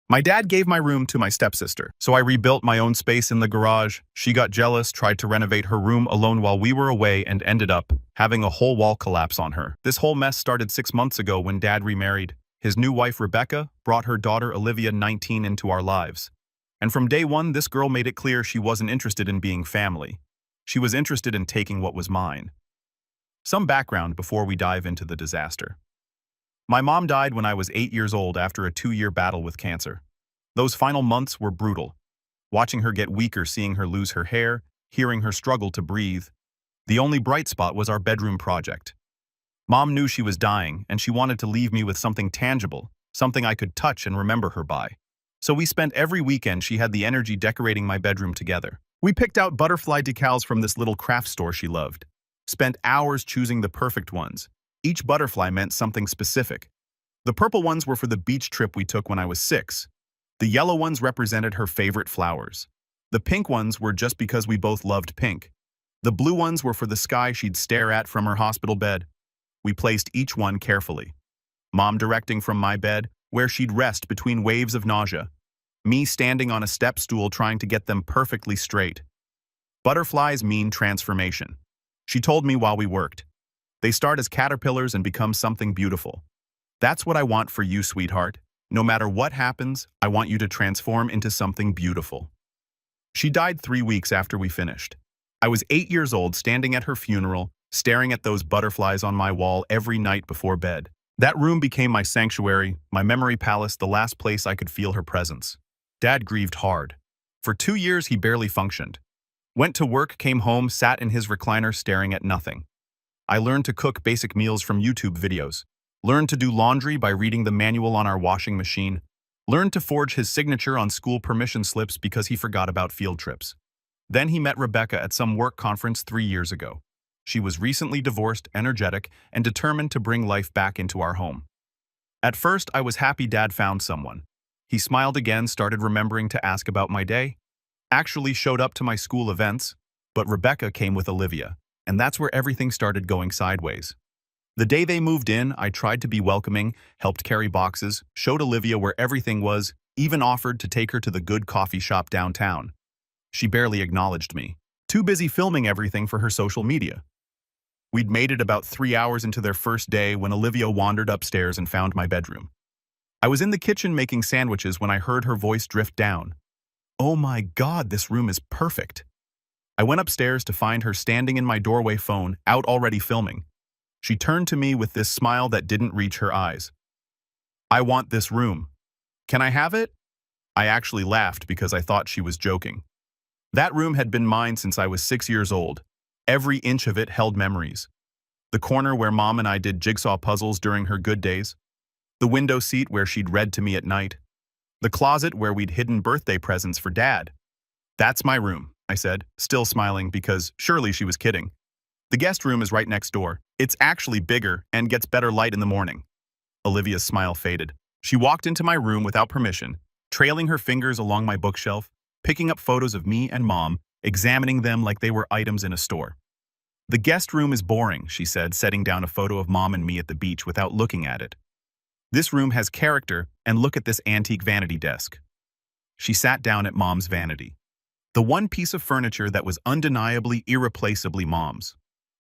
My dad gave my room to my stepsister, so I rebuilt my own space in the garage. She got jealous, tried to renovate her room alone while we were away, and ended up having a whole wall collapse on her. This whole mess started 6 months ago when Dad remarried. His new wife, Rebecca, brought her daughter Olivia, 19, into our lives. And from day one, this girl made it clear she wasn't interested in being family. She was interested in taking what was mine. Some background before we dive into the disaster. My mom died when I was 8 years old after a 2-year battle with cancer. Those final months were brutal. Watching her get weaker, seeing her lose her hair, hearing her struggle to breathe. The only bright spot was our bedroom project. Mom knew she was dying, and she wanted to leave me with something tangible, something I could touch and remember her by. So we spent every weekend she had the energy decorating my bedroom together. We picked out butterfly decals from this little craft store she loved. Spent hours choosing the perfect ones. Each butterfly meant something specific. The purple ones were for the beach trip we took when I was 6. The yellow ones represented her favorite flowers. The pink ones were just because we both loved pink. The blue ones were for the sky she'd stare at from her hospital bed. We placed each one carefully. Mom directing from my bed, where she'd rest between waves of nausea. Me standing on a step stool trying to get them perfectly straight. Butterflies mean transformation. She told me while we worked. They start as caterpillars and become something beautiful. That's what I want for you, sweetheart. No matter what happens, I want you to transform into something beautiful. She died 3 weeks after we finished. I was 8 years old, standing at her funeral, staring at those butterflies on my wall every night before bed. That room became my sanctuary, my memory palace, the last place I could feel her presence. Dad grieved hard. For 2 years, he barely functioned. Went to work, came home, sat in his recliner staring at nothing. I learned to cook basic meals from YouTube videos. Learned to do laundry by reading the manual on our washing machine. Learned to forge his signature on school permission slips because he forgot about field trips. Then he met Rebecca at some work conference 3 years ago. She was recently divorced, energetic, and determined to bring life back into our home. At first, I was happy Dad found someone. He smiled again, started remembering to ask about my day. Actually showed up to my school events, but Rebecca came with Olivia. And that's where everything started going sideways. The day they moved in, I tried to be welcoming, helped carry boxes, showed Olivia where everything was, even offered to take her to the good coffee shop downtown. She barely acknowledged me, too busy filming everything for her social media. We'd made it about 3 hours into their first day when Olivia wandered upstairs and found my bedroom. I was in the kitchen making sandwiches when I heard her voice drift down. "Oh my God, this room is perfect." I went upstairs to find her standing in my doorway, phone out, already filming. She turned to me with this smile that didn't reach her eyes. "I want this room. Can I have it?" I actually laughed because I thought she was joking. That room had been mine since I was 6 years old. Every inch of it held memories. The corner where Mom and I did jigsaw puzzles during her good days. The window seat where she'd read to me at night. The closet where we'd hidden birthday presents for Dad. "That's my room," I said, still smiling because surely she was kidding. "The guest room is right next door. It's actually bigger and gets better light in the morning." Olivia's smile faded. She walked into my room without permission, trailing her fingers along my bookshelf, picking up photos of me and Mom, examining them like they were items in a store. "The guest room is boring," she said, setting down a photo of Mom and me at the beach without looking at it. "This room has character, and look at this antique vanity desk." She sat down at Mom's vanity. The one piece of furniture that was undeniably, irreplaceably Mom's.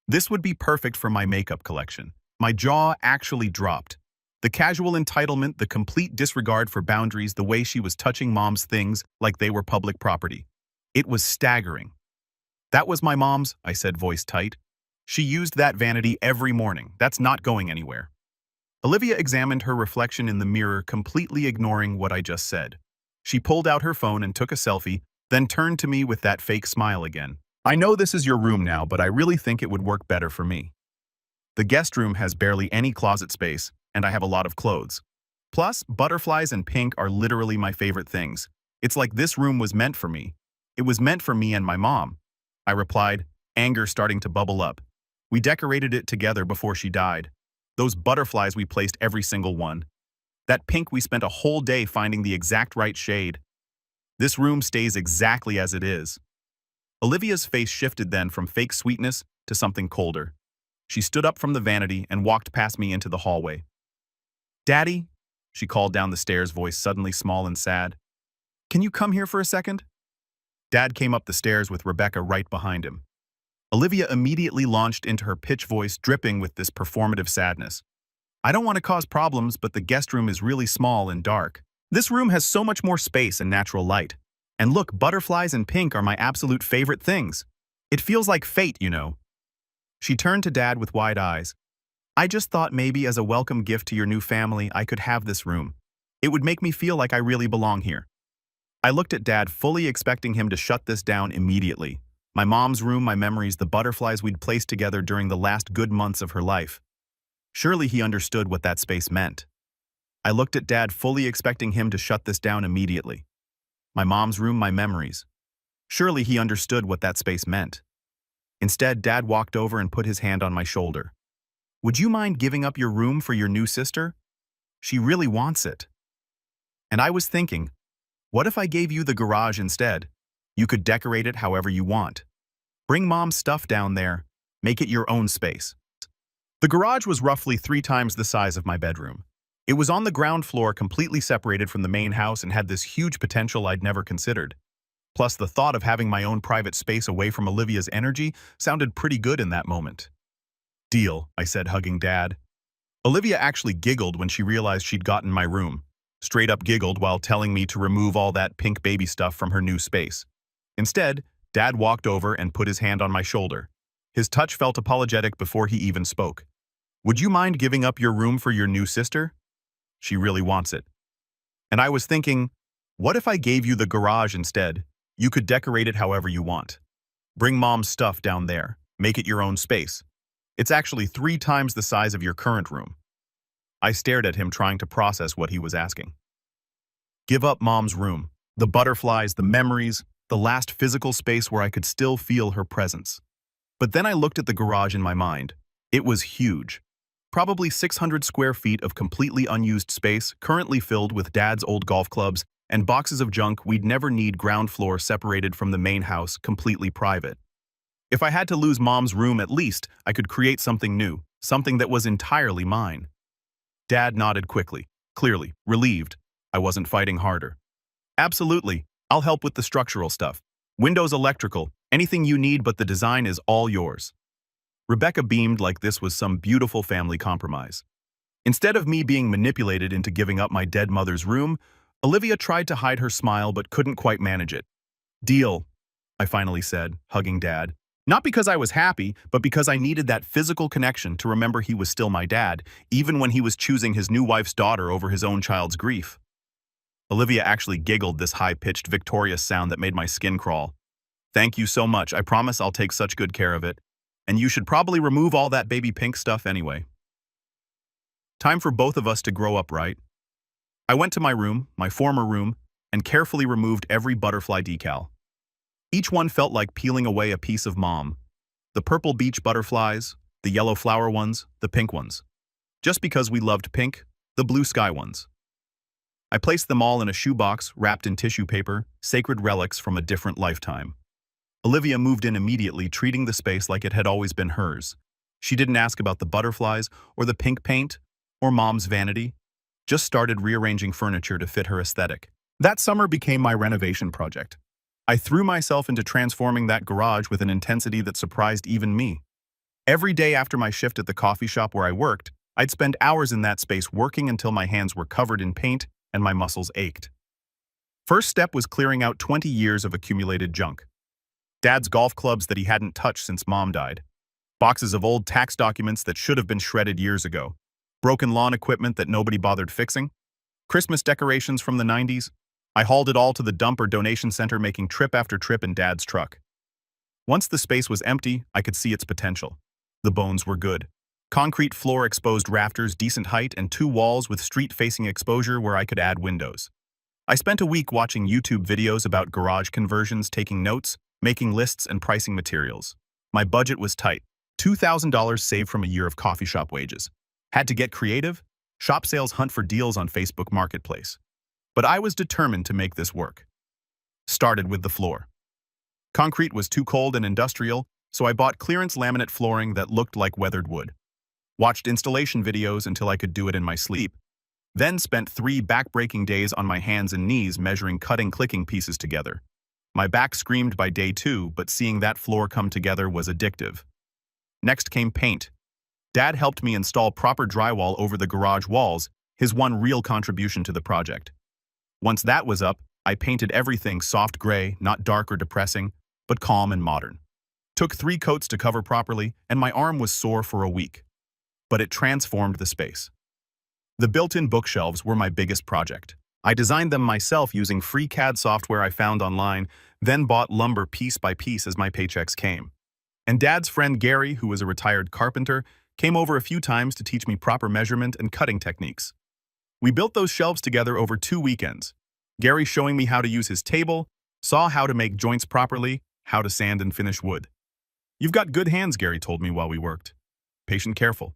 This would be perfect for my makeup collection. My jaw actually dropped. The casual entitlement, the complete disregard for boundaries, the way she was touching Mom's things like they were public property. It was staggering. "That was my mom's," I said, voice tight. "She used that vanity every morning. That's not going anywhere." Olivia examined her reflection in the mirror, completely ignoring what I just said. She pulled out her phone and took a selfie, then turned to me with that fake smile again. "I know this is your room now, but I really think it would work better for me. The guest room has barely any closet space, and I have a lot of clothes. Plus, butterflies and pink are literally my favorite things. It's like this room was meant for me. It was meant for me and my mom," I replied, anger starting to bubble up. "We decorated it together before she died. Those butterflies, we placed every single one. That pink, we spent a whole day finding the exact right shade. This room stays exactly as it is." Olivia's face shifted then from fake sweetness to something colder. She stood up from the vanity and walked past me into the hallway. "Daddy," she called down the stairs, voice suddenly small and sad. Can you come here for a second? Dad came up the stairs with Rebecca right behind him. Olivia immediately launched into her pitch voice, dripping with this performative sadness. I don't want to cause problems, but the guest room is really small and dark. This room has so much more space and natural light. And look, butterflies and pink are my absolute favorite things. It feels like fate, you know. She turned to Dad with wide eyes. I just thought maybe as a welcome gift to your new family, I could have this room. It would make me feel like I really belong here. I looked at Dad, fully expecting him to shut this down immediately. My mom's room, my memories, the butterflies we'd placed together during the last good months of her life. Surely he understood what that space meant. I looked at Dad, fully expecting him to shut this down immediately. My mom's room, my memories. Surely he understood what that space meant. Instead, Dad walked over and put his hand on my shoulder. Would you mind giving up your room for your new sister? She really wants it. And I was thinking, what if I gave you the garage instead? You could decorate it however you want. Bring Mom's stuff down there. Make it your own space. The garage was roughly 3 times the size of my bedroom. It was on the ground floor, completely separated from the main house, and had this huge potential I'd never considered. Plus, the thought of having my own private space away from Olivia's energy sounded pretty good in that moment. Deal, I said, hugging Dad. Olivia actually giggled when she realized she'd gotten my room. Straight up giggled while telling me to remove all that pink baby stuff from her new space. Instead, Dad walked over and put his hand on my shoulder. His touch felt apologetic before he even spoke. Would you mind giving up your room for your new sister? She really wants it. And I was thinking, what if I gave you the garage instead? You could decorate it however you want. Bring Mom's stuff down there. Make it your own space. It's actually 3 times the size of your current room. I stared at him, trying to process what he was asking. Give up Mom's room. The butterflies, the memories, the last physical space where I could still feel her presence. But then I looked at the garage in my mind. It was huge. Probably 600 square feet of completely unused space, currently filled with Dad's old golf clubs and boxes of junk we'd never need, ground floor separated from the main house, completely private. If I had to lose Mom's room, at least I could create something new, something that was entirely mine. Dad nodded quickly, clearly relieved. I wasn't fighting harder. Absolutely, I'll help with the structural stuff. Windows, electrical, anything you need, but the design is all yours. Rebecca beamed like this was some beautiful family compromise. Instead of me being manipulated into giving up my dead mother's room, Olivia tried to hide her smile but couldn't quite manage it. Deal, I finally said, hugging Dad. Not because I was happy, but because I needed that physical connection to remember he was still my dad, even when he was choosing his new wife's daughter over his own child's grief. Olivia actually giggled, this high-pitched, victorious sound that made my skin crawl. Thank you so much. I promise I'll take such good care of it. And you should probably remove all that baby pink stuff anyway. Time for both of us to grow up, right? I went to my room, my former room, and carefully removed every butterfly decal. Each one felt like peeling away a piece of Mom. The purple beach butterflies, the yellow flower ones, the pink ones. Just because we loved pink, the blue sky ones. I placed them all in a shoebox wrapped in tissue paper, sacred relics from a different lifetime. Olivia moved in immediately, treating the space like it had always been hers. She didn't ask about the butterflies or the pink paint or Mom's vanity, just started rearranging furniture to fit her aesthetic. That summer became my renovation project. I threw myself into transforming that garage with an intensity that surprised even me. Every day after my shift at the coffee shop where I worked, I'd spend hours in that space working until my hands were covered in paint and my muscles ached. First step was clearing out 20 years of accumulated junk. Dad's golf clubs that he hadn't touched since Mom died. Boxes of old tax documents that should have been shredded years ago. Broken lawn equipment that nobody bothered fixing. Christmas decorations from the 90s. I hauled it all to the dump or donation center, making trip after trip in Dad's truck. Once the space was empty, I could see its potential. The bones were good. Concrete floor, exposed rafters, decent height, and 2 walls with street-facing exposure where I could add windows. I spent a week watching YouTube videos about garage conversions, taking notes, making lists, and pricing materials. My budget was tight. $2,000 saved from a year of coffee shop wages. Had to get creative? Shop sales hunt for deals on Facebook Marketplace. But I was determined to make this work. Started with the floor. Concrete was too cold and industrial, so I bought clearance laminate flooring that looked like weathered wood. Watched installation videos until I could do it in my sleep. Then spent 3 back-breaking days on my hands and knees measuring cutting-clicking pieces together. My back screamed by day 2, but seeing that floor come together was addictive. Next came paint. Dad helped me install proper drywall over the garage walls, his one real contribution to the project. Once that was up, I painted everything soft gray, not dark or depressing, but calm and modern. Took 3 coats to cover properly, and my arm was sore for a week. But it transformed the space. The built-in bookshelves were my biggest project. I designed them myself using free CAD software I found online, then bought lumber piece by piece as my paychecks came. And Dad's friend Gary, who was a retired carpenter, came over a few times to teach me proper measurement and cutting techniques. We built those shelves together over 2 weekends. Gary showing me how to use his table, saw how to make joints properly, how to sand and finish wood. "You've got good hands," Gary told me while we worked. Patient, careful.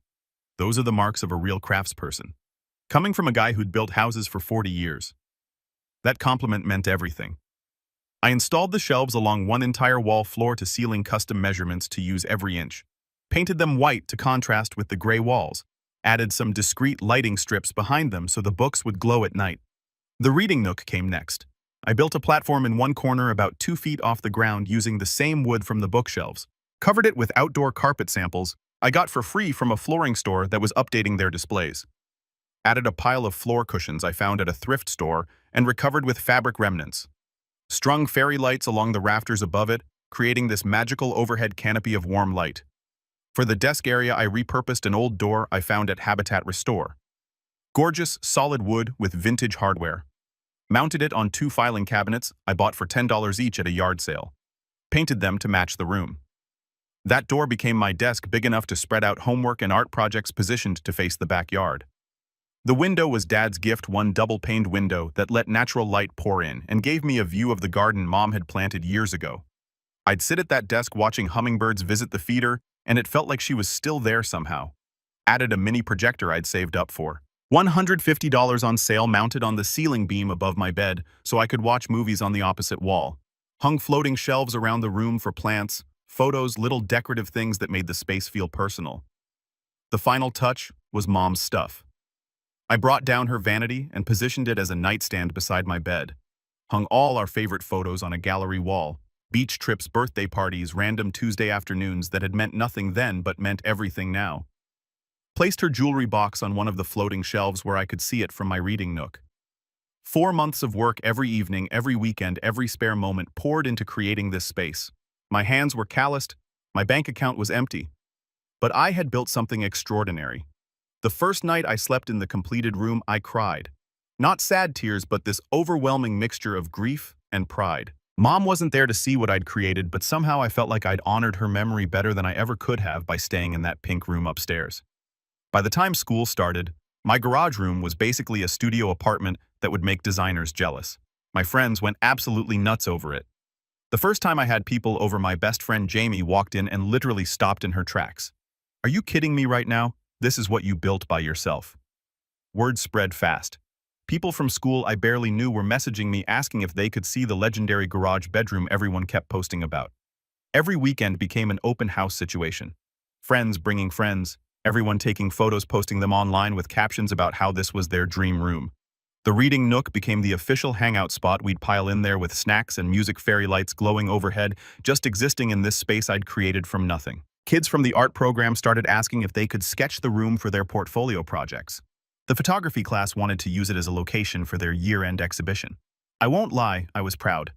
Those are the marks of a real craftsperson. Coming from a guy who'd built houses for 40 years. That compliment meant everything. I installed the shelves along one entire wall floor to ceiling custom measurements to use every inch. Painted them white to contrast with the gray walls. Added some discreet lighting strips behind them so the books would glow at night. The reading nook came next. I built a platform in one corner about 2 feet off the ground using the same wood from the bookshelves. Covered it with outdoor carpet samples I got for free from a flooring store that was updating their displays. Added a pile of floor cushions I found at a thrift store and recovered with fabric remnants. Strung fairy lights along the rafters above it, creating this magical overhead canopy of warm light. For the desk area, I repurposed an old door I found at Habitat Restore. Gorgeous, solid wood with vintage hardware. Mounted it on 2 filing cabinets I bought for $10 each at a yard sale. Painted them to match the room. That door became my desk, big enough to spread out homework and art projects positioned to face the backyard. The window was Dad's gift, one double-paned window that let natural light pour in and gave me a view of the garden Mom had planted years ago. I'd sit at that desk watching hummingbirds visit the feeder, and it felt like she was still there somehow. Added a mini projector I'd saved up for. $150 on sale, mounted on the ceiling beam above my bed so I could watch movies on the opposite wall. Hung floating shelves around the room for plants, photos, little decorative things that made the space feel personal. The final touch was Mom's stuff. I brought down her vanity and positioned it as a nightstand beside my bed. Hung all our favorite photos on a gallery wall. Beach trips, birthday parties, random Tuesday afternoons that had meant nothing then but meant everything now. Placed her jewelry box on one of the floating shelves where I could see it from my reading nook. 4 months of work every evening, every weekend, every spare moment poured into creating this space. My hands were calloused, my bank account was empty. But I had built something extraordinary. The first night I slept in the completed room, I cried. Not sad tears, but this overwhelming mixture of grief and pride. Mom wasn't there to see what I'd created, but somehow I felt like I'd honored her memory better than I ever could have by staying in that pink room upstairs. By the time school started, my garage room was basically a studio apartment that would make designers jealous. My friends went absolutely nuts over it. The first time I had people over, my best friend Jamie walked in and literally stopped in her tracks. "Are you kidding me right now? This is what you built by yourself." Word spread fast. People from school I barely knew were messaging me asking if they could see the legendary garage bedroom everyone kept posting about. Every weekend became an open house situation. Friends bringing friends, everyone taking photos, posting them online with captions about how this was their dream room. The reading nook became the official hangout spot. We'd pile in there with snacks and music, fairy lights glowing overhead, just existing in this space I'd created from nothing. Kids from the art program started asking if they could sketch the room for their portfolio projects. The photography class wanted to use it as a location for their year-end exhibition. I won't lie, I was proud.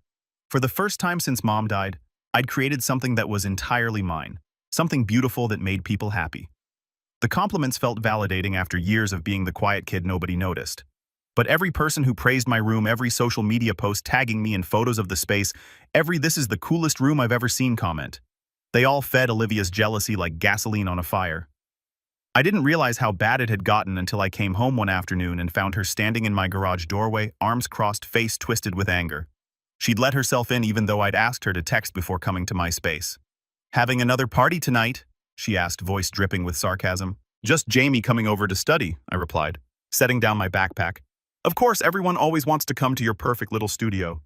For the first time since Mom died, I'd created something that was entirely mine, something beautiful that made people happy. The compliments felt validating after years of being the quiet kid nobody noticed. But every person who praised my room, every social media post tagging me in photos of the space, every "this is the coolest room I've ever seen" comment, they all fed Olivia's jealousy like gasoline on a fire. I didn't realize how bad it had gotten until I came home one afternoon and found her standing in my garage doorway, arms crossed, face twisted with anger. She'd let herself in even though I'd asked her to text before coming to my space. "Having another party tonight?" she asked, voice dripping with sarcasm. "Just Jamie coming over to study," I replied, setting down my backpack. "Of course, everyone always wants to come to your perfect little studio.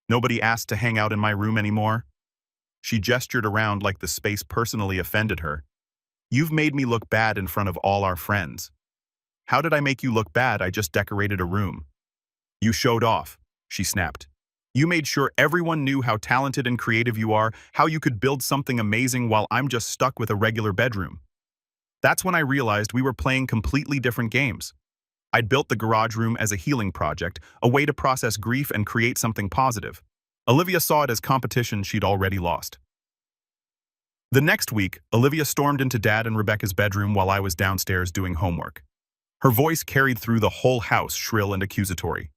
Nobody asked to hang out in my room anymore." She gestured around like the space personally offended her. "You've made me look bad in front of all our friends." How did I make you look bad? I just decorated a room. You showed off, she snapped. You made sure everyone knew how talented and creative you are, how you could build something amazing while I'm just stuck with a regular bedroom. That's when I realized we were playing completely different games. I'd built the garage room as a healing project, a way to process grief and create something positive. Olivia saw it as competition she'd already lost. The next week, Olivia stormed into Dad and Rebecca's bedroom while I was downstairs doing homework. Her voice carried through the whole house, shrill and accusatory.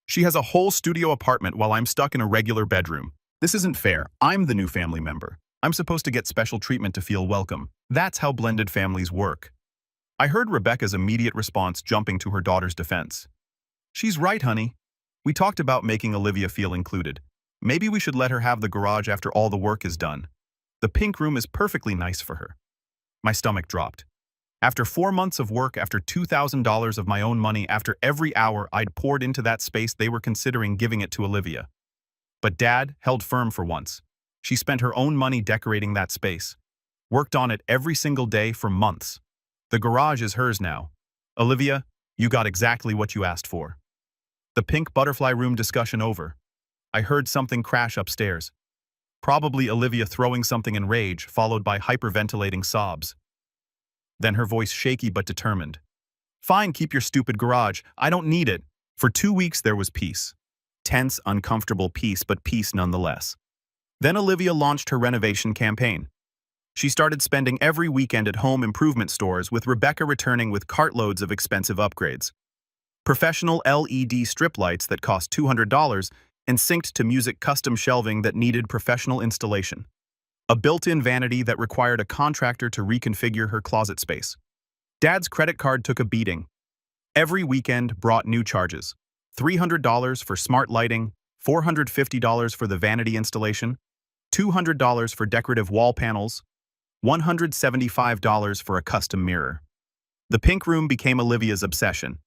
She has a whole studio apartment while I'm stuck in a regular bedroom. This isn't fair. I'm the new family member. I'm supposed to get special treatment to feel welcome. That's how blended families work. I heard Rebecca's immediate response jumping to her daughter's defense. She's right, honey. We talked about making Olivia feel included. Maybe we should let her have the garage after all the work is done. The pink room is perfectly nice for her. My stomach dropped. After 4 months of work, after $2,000 of my own money, after every hour I'd poured into that space, they were considering giving it to Olivia. But Dad held firm for once. She spent her own money decorating that space. Worked on it every single day for months. The garage is hers now. Olivia, you got exactly what you asked for. The pink butterfly room discussion over. I heard something crash upstairs. Probably Olivia throwing something in rage, followed by hyperventilating sobs. Then her voice shaky but determined. Fine, keep your stupid garage. I don't need it. For 2 weeks there was peace. Tense, uncomfortable peace, but peace nonetheless. Then Olivia launched her renovation campaign. She started spending every weekend at home improvement stores, with Rebecca returning with cartloads of expensive upgrades. Professional LED strip lights that cost $200 and synced to music custom shelving that needed professional installation. A built-in vanity that required a contractor to reconfigure her closet space. Dad's credit card took a beating. Every weekend brought new charges. $300 for smart lighting, $450 for the vanity installation, $200 for decorative wall panels, $175 for a custom mirror. The pink room became Olivia's obsession.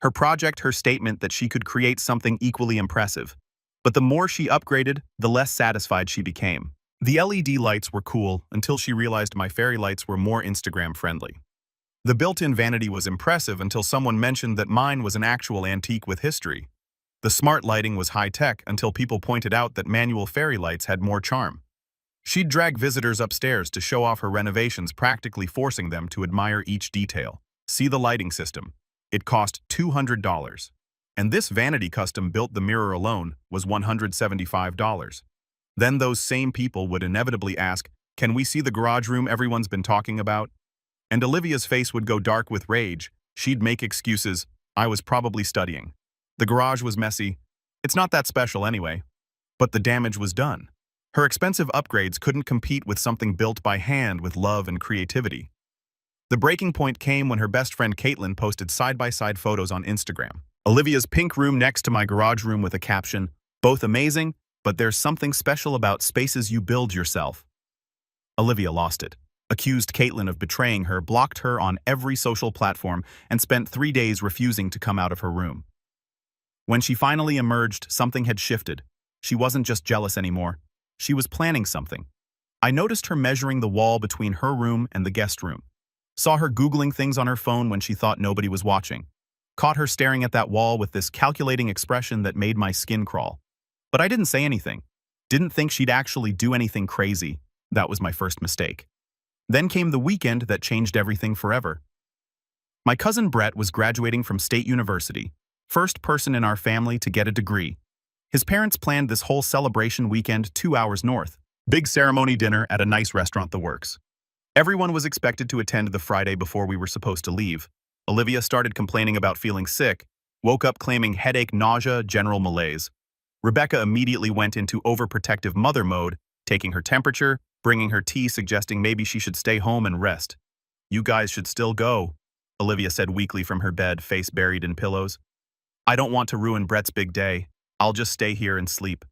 Her project, her statement that she could create something equally impressive. But the more she upgraded, the less satisfied she became. The LED lights were cool until she realized my fairy lights were more Instagram-friendly. The built-in vanity was impressive until someone mentioned that mine was an actual antique with history. The smart lighting was high-tech until people pointed out that manual fairy lights had more charm. She'd drag visitors upstairs to show off her renovations, practically forcing them to admire each detail. See the lighting system. It cost $200. And this vanity custom built the mirror alone was $175. Then those same people would inevitably ask, can we see the garage room everyone's been talking about? And Olivia's face would go dark with rage. She'd make excuses. I was probably studying. The garage was messy. It's not that special anyway. But the damage was done. Her expensive upgrades couldn't compete with something built by hand with love and creativity. The breaking point came when her best friend Caitlin posted side-by-side photos on Instagram. Olivia's pink room next to my garage room with a caption, both amazing, but there's something special about spaces you build yourself. Olivia lost it, accused Caitlin of betraying her, blocked her on every social platform, and spent 3 days refusing to come out of her room. When she finally emerged, something had shifted. She wasn't just jealous anymore. She was planning something. I noticed her measuring the wall between her room and the guest room. Saw her Googling things on her phone when she thought nobody was watching. Caught her staring at that wall with this calculating expression that made my skin crawl. But I didn't say anything. Didn't think she'd actually do anything crazy. That was my first mistake. Then came the weekend that changed everything forever. My cousin Brett was graduating from State University, first person in our family to get a degree. His parents planned this whole celebration weekend 2 hours north. Big ceremony dinner at a nice restaurant, the works. Everyone was expected to attend the Friday before we were supposed to leave. Olivia started complaining about feeling sick, woke up claiming headache, nausea, general malaise. Rebecca immediately went into overprotective mother mode, taking her temperature, bringing her tea, suggesting maybe she should stay home and rest. You guys should still go, Olivia said weakly from her bed, face buried in pillows. I don't want to ruin Brett's big day. I'll just stay here and sleep.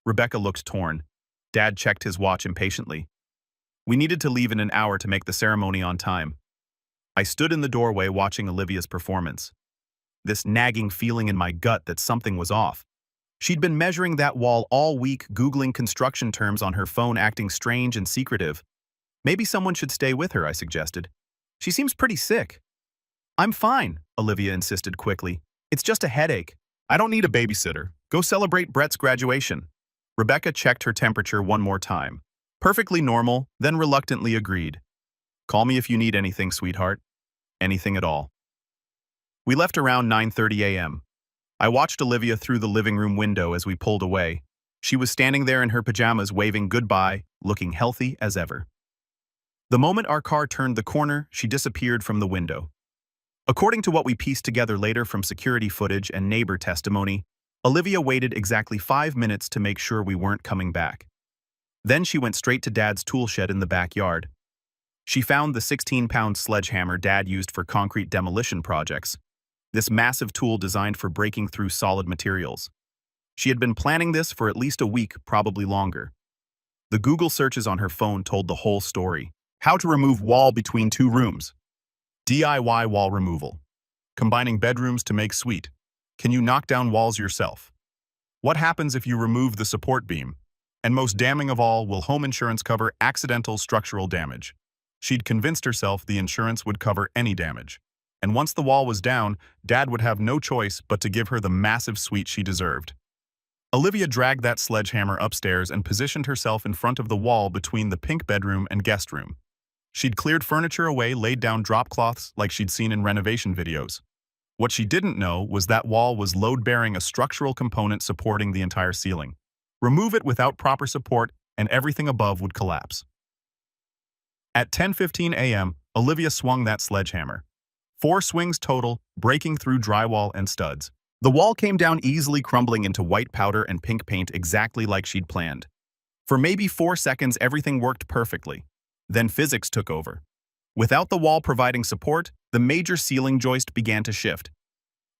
Rebecca looked torn. Dad checked his watch impatiently. We needed to leave in an hour to make the ceremony on time. I stood in the doorway watching Olivia's performance. This nagging feeling in my gut that something was off. She'd been measuring that wall all week, Googling construction terms on her phone, acting strange and secretive. Maybe someone should stay with her, I suggested. She seems pretty sick. I'm fine, Olivia insisted quickly. It's just a headache. I don't need a babysitter. Go celebrate Brett's graduation. Rebecca checked her temperature one more time. Perfectly normal, then reluctantly agreed. Call me if you need anything, sweetheart. Anything at all. We left around 9:30 a.m. I watched Olivia through the living room window as we pulled away. She was standing there in her pajamas waving goodbye, looking healthy as ever. The moment our car turned the corner, she disappeared from the window. According to what we pieced together later from security footage and neighbor testimony, Olivia waited exactly 5 minutes to make sure we weren't coming back. Then she went straight to Dad's tool shed in the backyard. She found the 16-pound sledgehammer Dad used for concrete demolition projects, this massive tool designed for breaking through solid materials. She had been planning this for at least a week, probably longer. The Google searches on her phone told the whole story. How to remove wall between two rooms. DIY wall removal. Combining bedrooms to make suite. Can you knock down walls yourself? What happens if you remove the support beam? And most damning of all, will home insurance cover accidental structural damage? She'd convinced herself the insurance would cover any damage. And once the wall was down, Dad would have no choice but to give her the massive suite she deserved. Olivia dragged that sledgehammer upstairs and positioned herself in front of the wall between the pink bedroom and guest room. She'd cleared furniture away, laid down drop cloths like she'd seen in renovation videos. What she didn't know was that wall was load-bearing a structural component supporting the entire ceiling. Remove it without proper support, and everything above would collapse. At 10:15 a.m., Olivia swung that sledgehammer. 4 swings total, breaking through drywall and studs. The wall came down easily, crumbling into white powder and pink paint exactly like she'd planned. For maybe 4 seconds, everything worked perfectly. Then physics took over. Without the wall providing support, the major ceiling joist began to shift.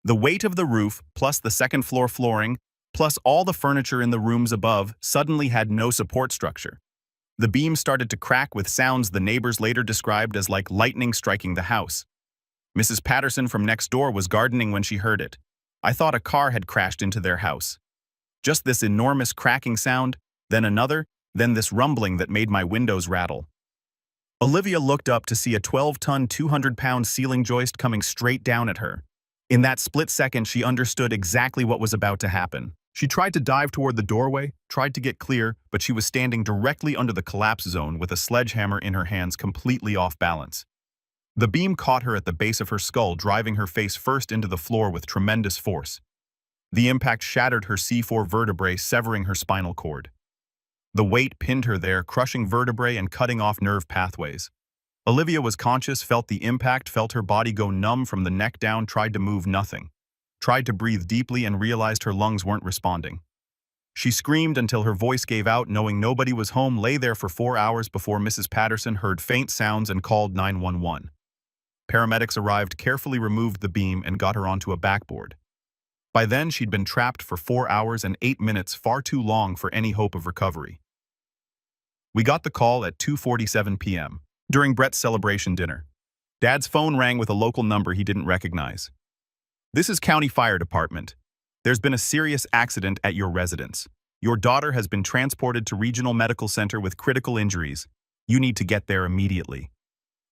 The weight of the roof, plus the second-floor flooring, plus all the furniture in the rooms above, suddenly had no support structure. The beam started to crack with sounds the neighbors later described as like lightning striking the house. Mrs. Patterson from next door was gardening when she heard it. I thought a car had crashed into their house. Just this enormous cracking sound, then another, then this rumbling that made my windows rattle. Olivia looked up to see a 12-ton, 200-pound ceiling joist coming straight down at her. In that split second, she understood exactly what was about to happen. She tried to dive toward the doorway, tried to get clear, but she was standing directly under the collapse zone with a sledgehammer in her hands, completely off balance. The beam caught her at the base of her skull, driving her face first into the floor with tremendous force. The impact shattered her C4 vertebrae, severing her spinal cord. The weight pinned her there, crushing vertebrae and cutting off nerve pathways. Olivia was conscious, felt the impact, felt her body go numb from the neck down, tried to move, nothing. Tried to breathe deeply and realized her lungs weren't responding. She screamed until her voice gave out, knowing nobody was home, lay there for 4 hours before Mrs. Patterson heard faint sounds and called 911. Paramedics arrived, carefully removed the beam, and got her onto a backboard. By then, she'd been trapped for 4 hours and 8 minutes, far too long for any hope of recovery. We got the call at 2:47 p.m. during Brett's celebration dinner. Dad's phone rang with a local number he didn't recognize. This is County Fire Department. There's been a serious accident at your residence. Your daughter has been transported to Regional Medical Center with critical injuries. You need to get there immediately.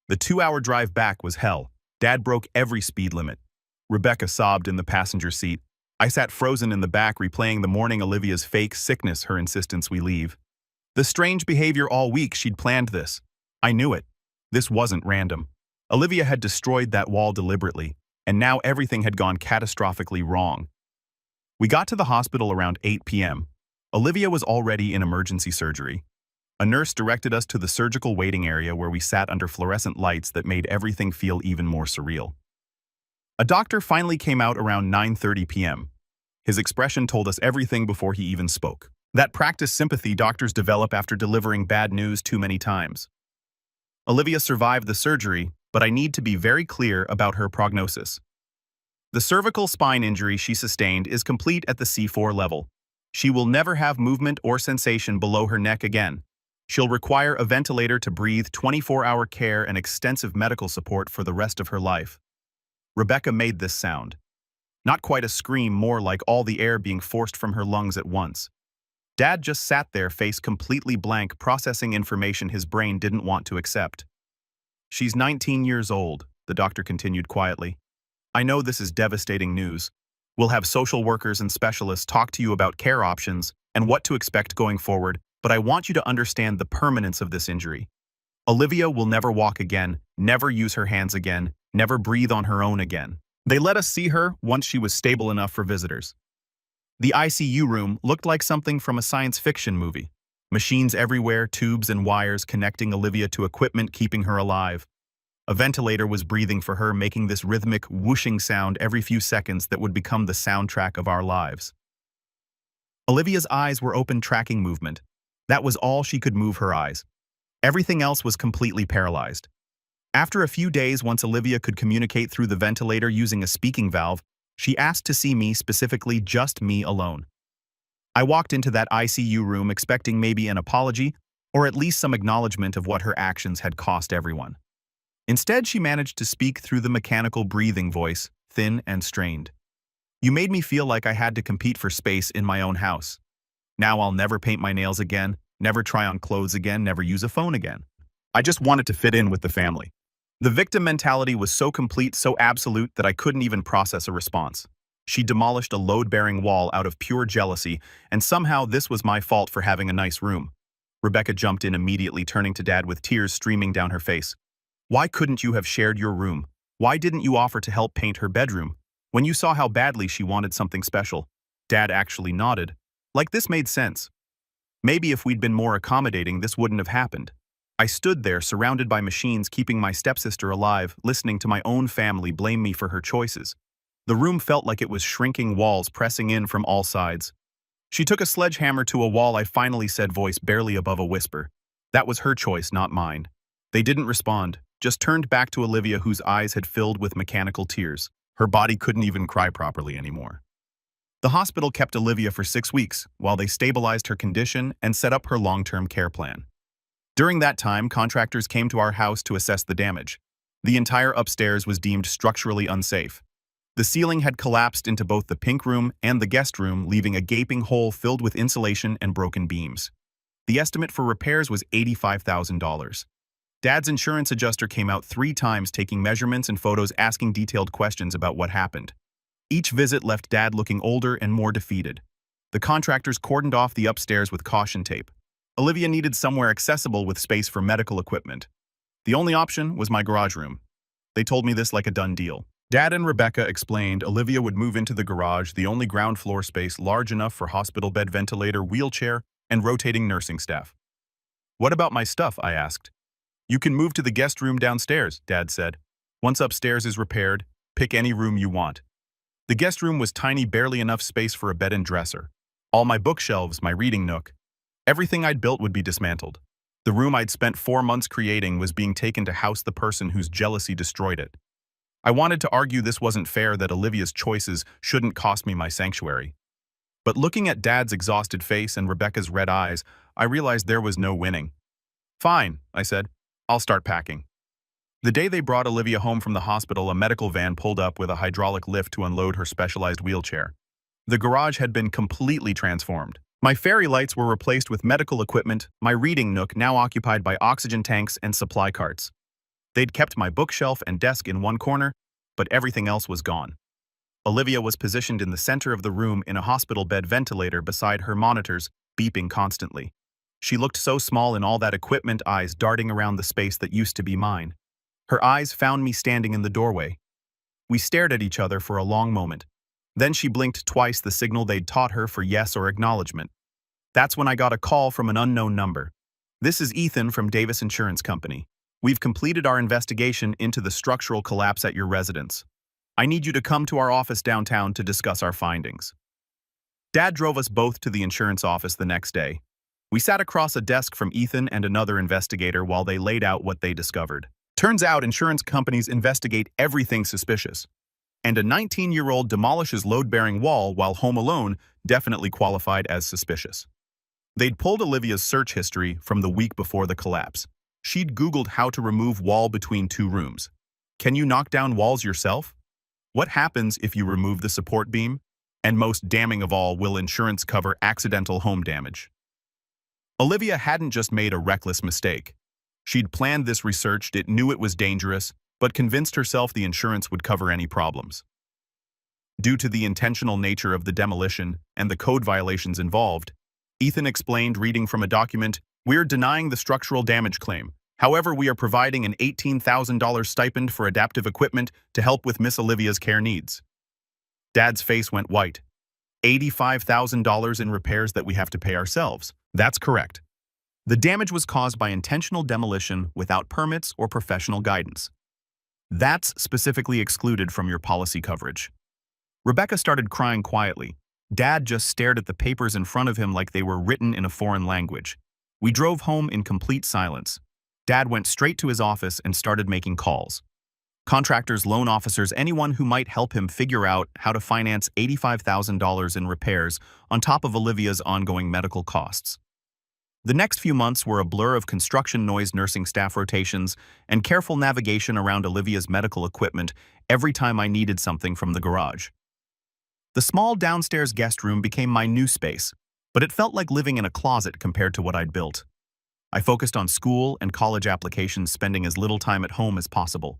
The 2-hour drive back was hell. Dad broke every speed limit. Rebecca sobbed in the passenger seat. I sat frozen in the back, replaying the morning, Olivia's fake sickness, her insistence we leave. The strange behavior all week, she'd planned this. I knew it. This wasn't random. Olivia had destroyed that wall deliberately, and now everything had gone catastrophically wrong. We got to the hospital around 8 p.m. Olivia was already in emergency surgery. A nurse directed us to the surgical waiting area where we sat under fluorescent lights that made everything feel even more surreal. A doctor finally came out around 9:30 p.m. His expression told us everything before he even spoke. That practiced sympathy doctors develop after delivering bad news too many times. Olivia survived the surgery, but I need to be very clear about her prognosis. The cervical spine injury she sustained is complete at the C4 level. She will never have movement or sensation below her neck again. She'll require a ventilator to breathe, 24-hour care, and extensive medical support for the rest of her life. Rebecca made this sound. Not quite a scream, more like all the air being forced from her lungs at once. Dad just sat there, face completely blank, processing information his brain didn't want to accept. She's 19 years old, the doctor continued quietly. I know this is devastating news. We'll have social workers and specialists talk to you about care options and what to expect going forward, but I want you to understand the permanence of this injury. Olivia will never walk again, never use her hands again, never breathe on her own again. They let us see her once she was stable enough for visitors. The ICU room looked like something from a science fiction movie. Machines everywhere, tubes and wires connecting Olivia to equipment keeping her alive. A ventilator was breathing for her, making this rhythmic, whooshing sound every few seconds that would become the soundtrack of our lives. Olivia's eyes were open, tracking movement. That was all she could move her eyes. Everything else was completely paralyzed. After a few days, once Olivia could communicate through the ventilator using a speaking valve, she asked to see me, specifically just me alone. I walked into that ICU room expecting maybe an apology or at least some acknowledgement of what her actions had cost everyone. Instead, she managed to speak through the mechanical breathing voice, thin and strained. You made me feel like I had to compete for space in my own house. Now I'll never paint my nails again, never try on clothes again, never use a phone again. I just wanted to fit in with the family. The victim mentality was so complete, so absolute, that I couldn't even process a response. She demolished a load-bearing wall out of pure jealousy, and somehow this was my fault for having a nice room. Rebecca jumped in immediately, turning to Dad with tears streaming down her face. Why couldn't you have shared your room? Why didn't you offer to help paint her bedroom? When you saw how badly she wanted something special. Dad actually nodded. Like this made sense. Maybe if we'd been more accommodating, this wouldn't have happened. I stood there, surrounded by machines, keeping my stepsister alive, listening to my own family blame me for her choices. The room felt like it was shrinking, walls pressing in from all sides. She took a sledgehammer to a wall, I finally said, voice barely above a whisper. That was her choice, not mine. They didn't respond, just turned back to Olivia, whose eyes had filled with mechanical tears. Her body couldn't even cry properly anymore. The hospital kept Olivia for 6 weeks while they stabilized her condition and set up her long-term care plan. During that time, contractors came to our house to assess the damage. The entire upstairs was deemed structurally unsafe. The ceiling had collapsed into both the pink room and the guest room, leaving a gaping hole filled with insulation and broken beams. The estimate for repairs was $85,000. Dad's insurance adjuster came out 3 times, taking measurements and photos, asking detailed questions about what happened. Each visit left Dad looking older and more defeated. The contractors cordoned off the upstairs with caution tape. Olivia needed somewhere accessible with space for medical equipment. The only option was my garage room. They told me this like a done deal. Dad and Rebecca explained Olivia would move into the garage, the only ground floor space large enough for hospital bed, ventilator, wheelchair, and rotating nursing staff. What about my stuff? I asked. You can move to the guest room downstairs, Dad said. Once upstairs is repaired, pick any room you want. The guest room was tiny, barely enough space for a bed and dresser. All my bookshelves, my reading nook, everything I'd built would be dismantled. The room I'd spent 4 months creating was being taken to house the person whose jealousy destroyed it. I wanted to argue this wasn't fair, that Olivia's choices shouldn't cost me my sanctuary. But looking at Dad's exhausted face and Rebecca's red eyes, I realized there was no winning. Fine, I said. I'll start packing. The day they brought Olivia home from the hospital, a medical van pulled up with a hydraulic lift to unload her specialized wheelchair. The garage had been completely transformed. My fairy lights were replaced with medical equipment, my reading nook now occupied by oxygen tanks and supply carts. They'd kept my bookshelf and desk in one corner, but everything else was gone. Olivia was positioned in the center of the room in a hospital bed, ventilator beside her, monitors beeping constantly. She looked so small in all that equipment, eyes darting around the space that used to be mine. Her eyes found me standing in the doorway. We stared at each other for a long moment. Then she blinked twice, the signal they'd taught her for yes or acknowledgement. That's when I got a call from an unknown number. This is Ethan from Davis Insurance Company. We've completed our investigation into the structural collapse at your residence. I need you to come to our office downtown to discuss our findings. Dad drove us both to the insurance office the next day. We sat across a desk from Ethan and another investigator while they laid out what they discovered. Turns out insurance companies investigate everything suspicious. And a 19-year-old demolishes load-bearing wall while home alone definitely qualified as suspicious. They'd pulled Olivia's search history from the week before the collapse. She'd Googled how to remove wall between 2 rooms. Can you knock down walls yourself? What happens if you remove the support beam? And most damning of all, will insurance cover accidental home damage? Olivia hadn't just made a reckless mistake. She'd planned this, researched it, knew it was dangerous, but convinced herself the insurance would cover any problems. Due to the intentional nature of the demolition and the code violations involved, Ethan explained, reading from a document, "We're denying the structural damage claim. However, we are providing an $18,000 stipend for adaptive equipment to help with Miss Olivia's care needs." Dad's face went white. $85,000 in repairs that we have to pay ourselves. That's correct. The damage was caused by intentional demolition without permits or professional guidance. That's specifically excluded from your policy coverage. Rebecca started crying quietly. Dad just stared at the papers in front of him like they were written in a foreign language. We drove home in complete silence. Dad went straight to his office and started making calls. Contractors, loan officers, anyone who might help him figure out how to finance $85,000 in repairs on top of Olivia's ongoing medical costs. The next few months were a blur of construction noise, nursing staff rotations, and careful navigation around Olivia's medical equipment every time I needed something from the garage. The small downstairs guest room became my new space, but it felt like living in a closet compared to what I'd built. I focused on school and college applications, spending as little time at home as possible.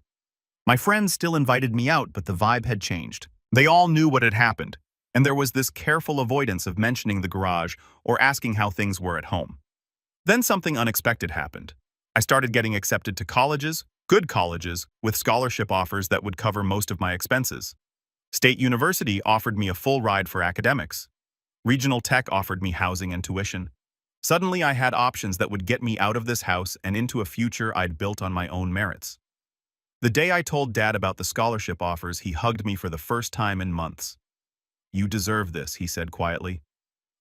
My friends still invited me out, but the vibe had changed. They all knew what had happened, and there was this careful avoidance of mentioning the garage or asking how things were at home. Then something unexpected happened. I started getting accepted to colleges, good colleges, with scholarship offers that would cover most of my expenses. State University offered me a full ride for academics. Regional Tech offered me housing and tuition. Suddenly I had options that would get me out of this house and into a future I'd built on my own merits. The day I told Dad about the scholarship offers, he hugged me for the first time in months. "You deserve this," he said quietly.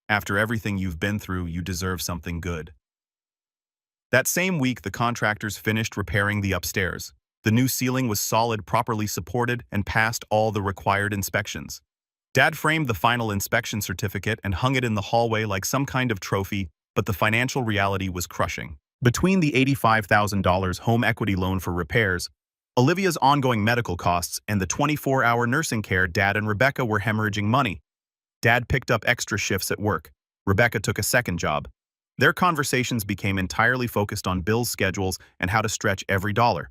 "After everything you've been through, you deserve something good." That same week, the contractors finished repairing the upstairs. The new ceiling was solid, properly supported, and passed all the required inspections. Dad framed the final inspection certificate and hung it in the hallway like some kind of trophy, but the financial reality was crushing. Between the $85,000 home equity loan for repairs, Olivia's ongoing medical costs, and the 24-hour nursing care, Dad and Rebecca were hemorrhaging money. Dad picked up extra shifts at work. Rebecca took a second job. Their conversations became entirely focused on bills, schedules, and how to stretch every dollar.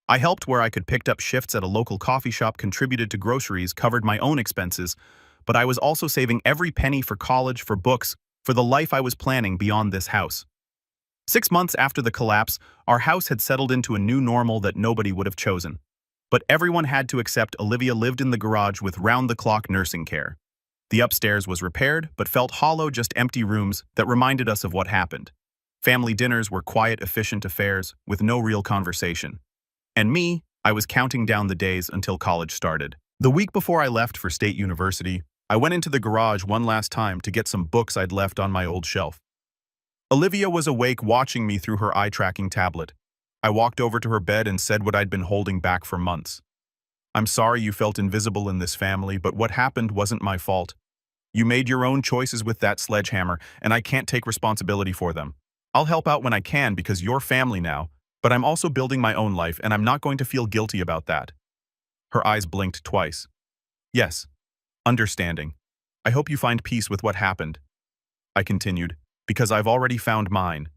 I helped where I could, picked up shifts at a local coffee shop, contributed to groceries, covered my own expenses, but I was also saving every penny for college, for books, for the life I was planning beyond this house. 6 months after the collapse, our house had settled into a new normal that nobody would have chosen. But everyone had to accept Olivia lived in the garage with round-the-clock nursing care. The upstairs was repaired, but felt hollow, just empty rooms that reminded us of what happened. Family dinners were quiet, efficient affairs with no real conversation. And me, I was counting down the days until college started. The week before I left for State University, I went into the garage one last time to get some books I'd left on my old shelf. Olivia was awake, watching me through her eye-tracking tablet. I walked over to her bed and said what I'd been holding back for months. "I'm sorry you felt invisible in this family, but what happened wasn't my fault. You made your own choices with that sledgehammer, and I can't take responsibility for them. I'll help out when I can because you're family now, but I'm also building my own life, and I'm not going to feel guilty about that." Her eyes blinked twice. "Yes, understanding. I hope you find peace with what happened," I continued, "because I've already found mine."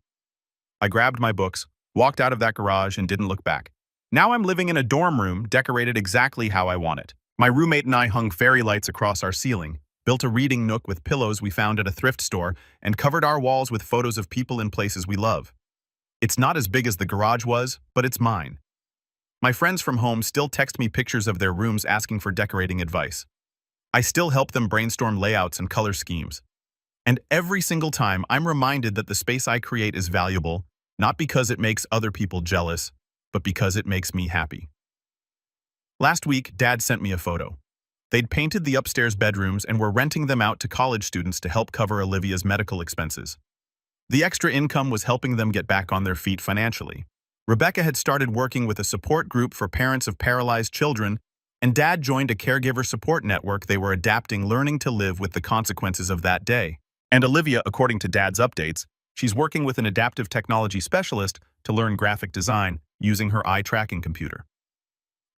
I grabbed my books, walked out of that garage, and didn't look back. Now I'm living in a dorm room decorated exactly how I want it. My roommate and I hung fairy lights across our ceiling, built a reading nook with pillows we found at a thrift store, and covered our walls with photos of people in places we love. It's not as big as the garage was, but it's mine. My friends from home still text me pictures of their rooms asking for decorating advice. I still help them brainstorm layouts and color schemes. And every single time, I'm reminded that the space I create is valuable, not because it makes other people jealous, but because it makes me happy. Last week, Dad sent me a photo. They'd painted the upstairs bedrooms and were renting them out to college students to help cover Olivia's medical expenses. The extra income was helping them get back on their feet financially. Rebecca had started working with a support group for parents of paralyzed children, and Dad joined a caregiver support network they were adapting, learning to live with the consequences of that day. And Olivia, according to Dad's updates, she's working with an adaptive technology specialist to learn graphic design using her eye-tracking computer.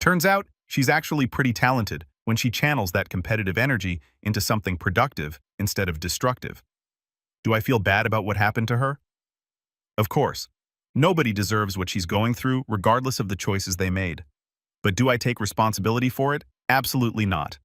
Turns out, she's actually pretty talented when she channels that competitive energy into something productive instead of destructive. Do I feel bad about what happened to her? Of course. Nobody deserves what she's going through, regardless of the choices they made. But do I take responsibility for it? Absolutely not.